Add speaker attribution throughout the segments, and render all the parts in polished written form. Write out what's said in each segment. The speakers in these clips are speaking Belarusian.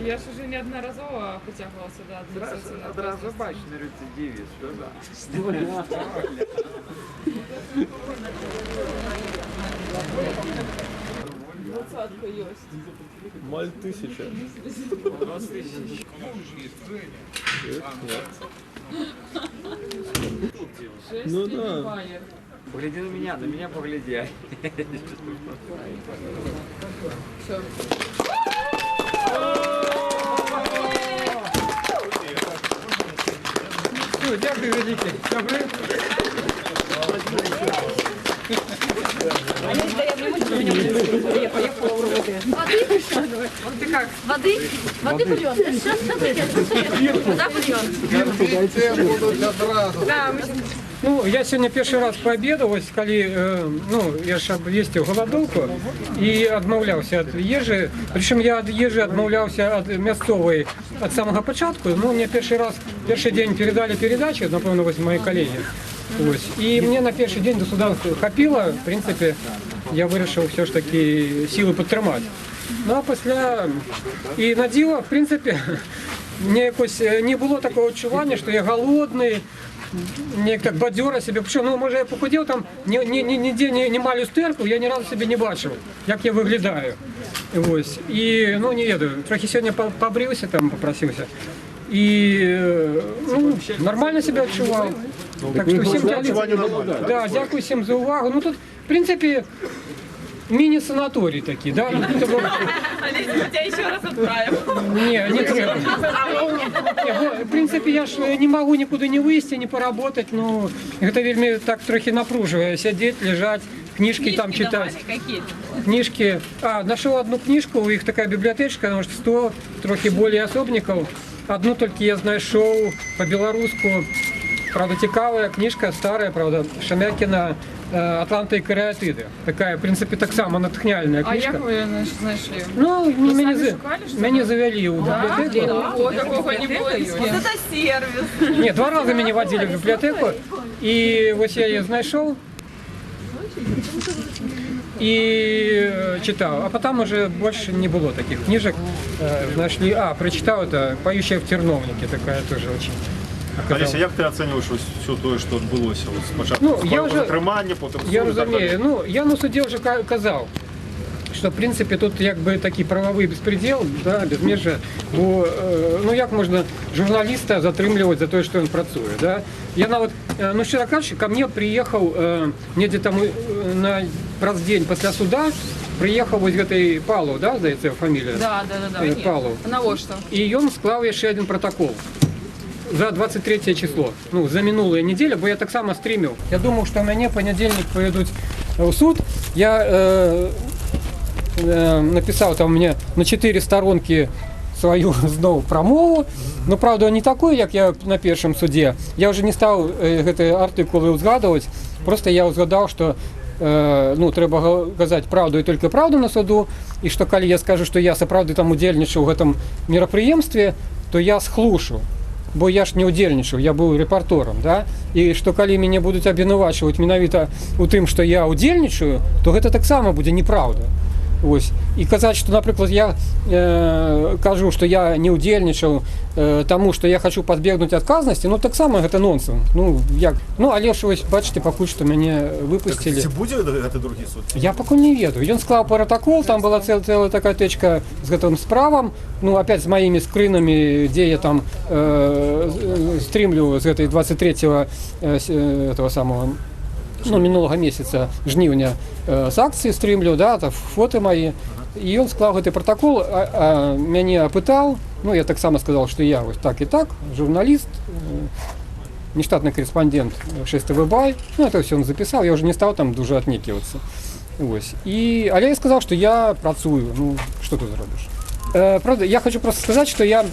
Speaker 1: Я ж уже неодноразово притягувалася до адміністративного.
Speaker 2: Одразу бачиш на рецидиві, що за.
Speaker 1: 20-ка есть.
Speaker 3: Маль 1000.
Speaker 2: 20 тисяч.
Speaker 3: Ну да.
Speaker 1: Байер.
Speaker 2: Погляди на меня погляди.
Speaker 1: Все.
Speaker 4: Все, дякую велике. Добре.
Speaker 1: Ты как?
Speaker 5: Воды? Воды бульон. Сейчас придет. Вода бульон.
Speaker 1: Да, мы
Speaker 4: Ну, я сьогодні перший раз пообідав, коли, я ж обвістив голодовку і відмовлявся від їжі. Причому я від їжі відмовлявся від місцевої від самого початку. Ну, мені перший день передали передачу, напевно, ось мої колеги. Ось. І мені на перший день до суда хапило, в принципі, я вирішив все ж таки сили підтримати. Ну, а після і на діло, в принципі, мені якось не було такого відчування, що я голодний. Мне так бадьора себе, причому, ну, може я похудів там, ніде не маю люстерку, я ні разу себе не бачив, як я виглядаю. Ось. І, ну, не ведаю, трохи сьогодні побрився, там, попросився. І, ну, нормально себе відчував. Так що всім дякую. Да, дякую всім за увагу. Ну, тут, в принципі, міні-санаторій такий, да?
Speaker 1: Олеся, мы тебя еще раз отправим.
Speaker 4: Не треба. В принципе, я ж не могу никуда не выйти, не поработать, ну, это вельми так трохи напруживає, сидеть, лежать, книжки там читать.
Speaker 1: Какие?
Speaker 4: Книжки. Нашел одну книжку, у них такая библиотечка, может 100, трохи более особников. Одну только я знайшов по-белоруску. Правда, цікава книжка, старая, правда, Шемякіна «Атланта і каріатиди». Така, в принципі, так само натхняльна
Speaker 1: А
Speaker 4: книжка.
Speaker 1: як ви знайшли?
Speaker 4: Ну,
Speaker 1: шукали, що
Speaker 4: меня завели у библиотеку.
Speaker 1: О, какого-нибудь. Вот это сервис.
Speaker 4: Ні, 2 рази мене водили в бібліотеку, і ось я її знайшов і читав. А потім вже більше не було таких книжок. Знайшли, прочитав це «Поющая в терновнике», така теж дуже.
Speaker 3: Олеся, як ти оцінюєш все те, що відбулося? Спочатку затримання, потім суд?
Speaker 4: Я розумію. Ну, я на суді вже казав, що в принципі тут якби такий правовий безпреділ, да, безмежжя, бо ну як можна журналіста затримувати за те, що він працює, да? Я навіть, ну щиро кажучи, ко мне приїхав, мне где-то на день після суда, приїхав ось цей Павлов, да, здається, фамілія?
Speaker 1: Да.
Speaker 4: Павлов.
Speaker 1: На вот что?
Speaker 4: І він склав ще один протокол. За 23 число, ну, за минулую неделю, бо я так само стрімив. Я думав, що мені понедільник поведуть у суд. Я написав там мені на 4 сторонки свою знову промову. Ну, правда, не такою, як я на першому суді. Я вже не став ці артикули узгадувати. Просто я узгадав, що ну, треба казати правду і тільки правду на суду. І що коли я скажу, що я справді там удільничав в цьому мероприємстві, то я схлушу. Бо я ж не удзельнічав, я був репортером, да? І што калі мяне будуць абвінавачваць менавіта у тым, што я удзельнічаю, то гэта таксама будзе неправда. Ось. І казаць, што, напрыклад, я кажу, што я не удзельнічаў таму, што я хочу пазбегнуць адказнасці, ну таксама гэта нонсенс. Ну, як? Ну, але ж вось, бачыце, пакуль што мяне выпусцілі.
Speaker 3: Ці будзе гэты другі суд?
Speaker 4: Я пакуль не ведаю. Ён склаў протокол, там была целая такая течка з гэтым справам, ну, опять з маімі скрынамі, дзе я там стрімлю з гэтай 23-го этого самого, ну, минулого месяца, жніўня, з акцыі стрімлю, да, там фоты мои. І ён склаў гэты протокол, мяне апытаў, ну, я таксама сказал, что я вот так и так, журналист, нештатный корреспондент 6 ТВ Бай, ну, это все он записал, я уже не стал там дуже отнекиваться. Ось. І, але я сказал, что я працую, ну, что тут зробиш? Правда, я хочу просто сказать, что я,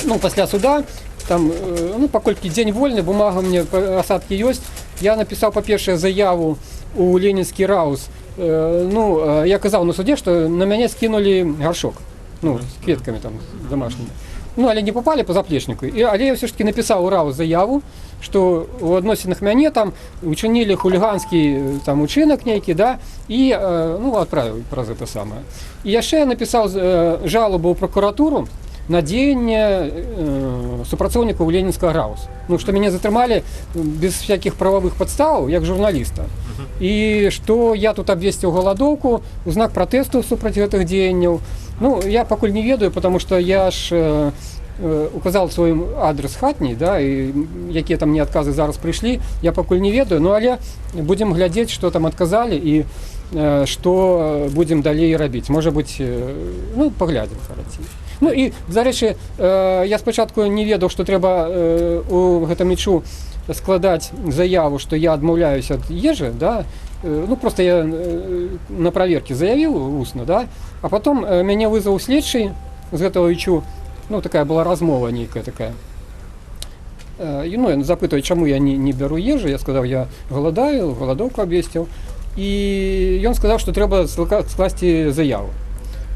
Speaker 4: ну, після суда, там, ну, покольки день вольный, бумага мне, осадки есть, я написал, по-перше, заяву у Ленинский Раус. Ну, я казав на суді, що на мене скинули горшок, ну, з квітками там домашніми. ну, але не попали по заплечніку. Але я все-таки написав у РАУ заяву, що у адносінах мяне там учинили хуліганський там учинок нейкі, да, і ну, відправив про це саме. І яшчэ я написав жалобу у прокуратуру на дзеянне супрацоўнікаў ленінскага РАУС. Ну, што мяне затрымалі без всяких правовых падстаў, як журналіста. І што я тут абвесціў галадоўку у знак пратэсту супраць гэтых дзеянняў. Ну, я пакуль не ведаю, потому что я ж указал свой адрес хатний, да, и якія там мне отказы зараз пришли, я пакуль не ведаю, ну, але будем глядзець, что там отказали и что будем далей рабіць. Может быть, ну, поглядим, короче. Ну і, дарэчы, я спачатку не ведаў, што трэба у гэтым мячу складаць заяву, што я адмаўляюсь ад ежы, да, ну, просто я на праверке заявіў устно, да, а потом мяне вызваў следчы з гэтага ічу, ну, такая была размова нейкая такая. Ну, ён запытвае, чаму я не бяру ежу, я сказаў, я галадаю, галадоўку абвесціў, і ён сказаў, што трэба скласці заяву.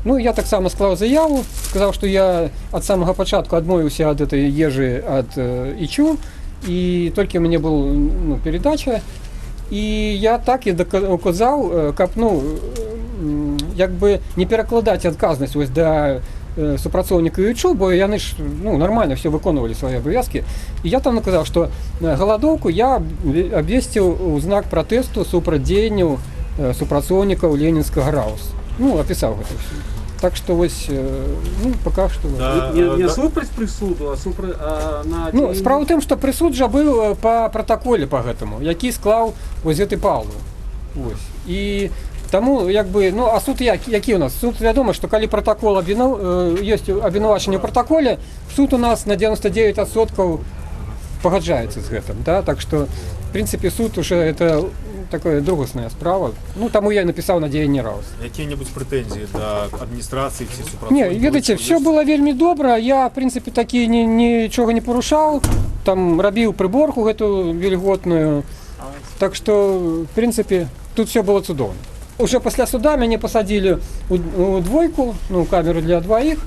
Speaker 4: Ну, я таксама склаў заяву, сказаў, што я ад самага пачатку адмовіўся ад этой ежы ад ічу, і толькі у мяне был, ну, перадача, і я так і указаў, каб, ну, як бы не перакладаць адказнасць вось да супрацоўнікаў ічу, бо яны ж, ну, нормально все выконвалі свае абавязкі. І я там наказаў, што галадоўку я абвесціў у знак пратэсту супраць дзеянняў супрацоўнікаў ленінскага РАУС. Ну, описал это все. Так что вось, ну, пока что.
Speaker 6: Да, не супраць прысуду, а на...
Speaker 4: Ну, справа ў тым, што прысуд жа быў па пратаколе па гэтаму, які склаў вось гэты Павлу. Вось. І таму, як бы, ну, а суд які у нас? Суд, вядома, што калі протакол ёсць абвінавачанне ў пратаколе, суд у нас на 99% пагаджаецца з гэтым, да? Так што, в принципе, суд уже это такая другосная справа. Ну, таму я написал на дзеянне РАУС.
Speaker 3: Какие-нибудь претензии до администрации ці супрацоўнікаў?
Speaker 4: Не, ведаеце, все было вельмі добра. Я, в принципе, такі нічога не парушаў. Там рабіў прыборку гэту вільготную. Так что, в принципе, тут все было цудоўна. Уже пасля суда мяне пасадзілі у двойку, ну, камеру для двоих,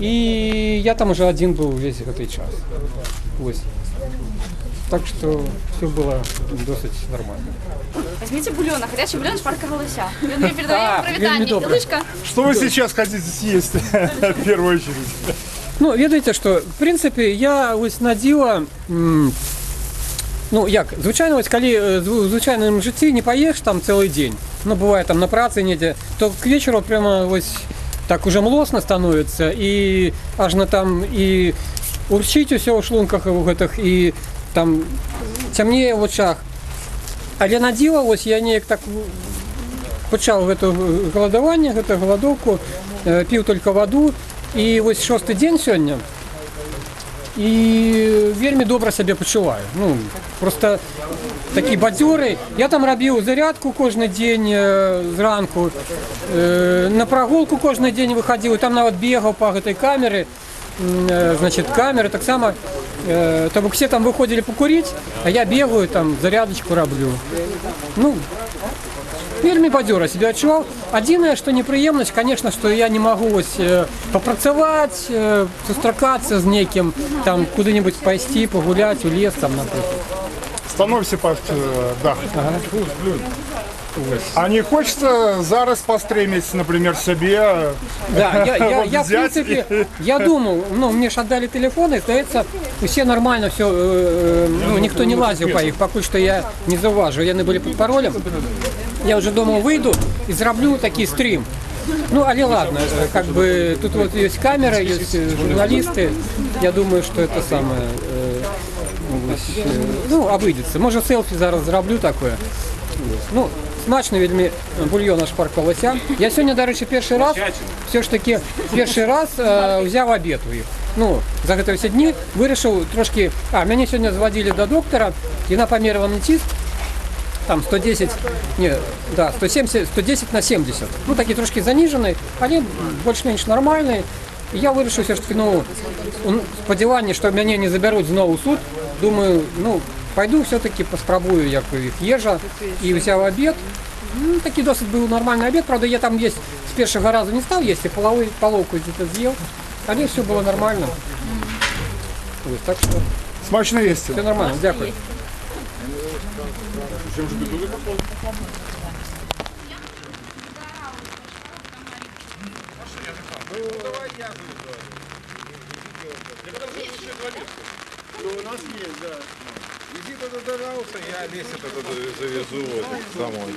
Speaker 4: і я там уже один был весь гэты час. Вось. Так что все было досыць нормально.
Speaker 5: Возьмите бульона, горячий бульон из парка Голося. И он мне передает привитание. Лычка.
Speaker 3: Что вы сейчас хотите съесть в первую очередь?
Speaker 4: Ну, ведаеце, что, в принципе, я вось надзіла, ну, як, звычайно, вось, калі в звычайным жыцці не паеш там цэлы дзень, ну, бывает там на працы недзе, то к вечеру прямо вось так уже млосна становится, и ажно там и урчить усё ў шлунках у гэтых, і там цямнее в очах. Але на дзіва, вось я неяк так пачаў гэту галадаванне, гэту галадоўку, піў только ваду, і вось 6-й дзень сёння, і вельмі добра сябе пачуваю. Ну, просто такі бадзёры. Я там рабіў зарядку кожны дзень зранку, на прагулку кожны дзень выхадзіў, там нават бегаў па гэтай камеры, значит, камеры таксама, там все там выходили покурить, а я бегаю, там зарядочку раблю. Ну, вельмі бадзёра себя адчуваў. Адзінае, што непрыемнасць, конечно, што я не магу вось папрацаваць, сустракацца з некім, там куды-нибудь пайсці, пагуляць у лес, там, напрыклад.
Speaker 3: Становься под дах.
Speaker 4: Ага.
Speaker 3: А не хочется зараз постремить, например, себе?
Speaker 4: Да, я в
Speaker 3: взять
Speaker 4: принципе, я думал, ну, мне ж отдали телефоны, здаецца, все нормально, все, ну, никто не лазил по их, покуль что я не зауважу, яны были под паролем. Я уже думал, выйду и зараблю такой стрим. Ну, але ладно, как бы, тут вот есть камера, есть журналисты, я думаю, что это самое, ну, обыдется. Может, селфи зараз зараблю такое. Ну, смачно вельмі бульон аж парк Голося. Я сёння, дарэчы, першы раз, все ж таки, першы раз взяв обед у іх. Ну, за гэта ўсе дні вырашыў трошки, мяне сёння зводили до доктора, яна памерила мне ціск, там 110, не, да, 170, 110 на 70. Ну, такі трошки занижены, але больш-менш нормальны. І я вырашыў все ж таки, ну, спадзяванне, што мяне не забяруць зноў у суд, думаю, ну, пойду все-таки поспробую, як их ежа, и взял обед. Ну, таки досыць был нормальный обед, правда, я там есть с первого раза не стал есть, и половку где-то съел. Але все було нормально. Ось, так що
Speaker 7: Смачно їсти.
Speaker 4: все нормально, дякую.
Speaker 3: Ну, у нас есть, да. Иди туда дожался, я Олеся туда завезу. Домой.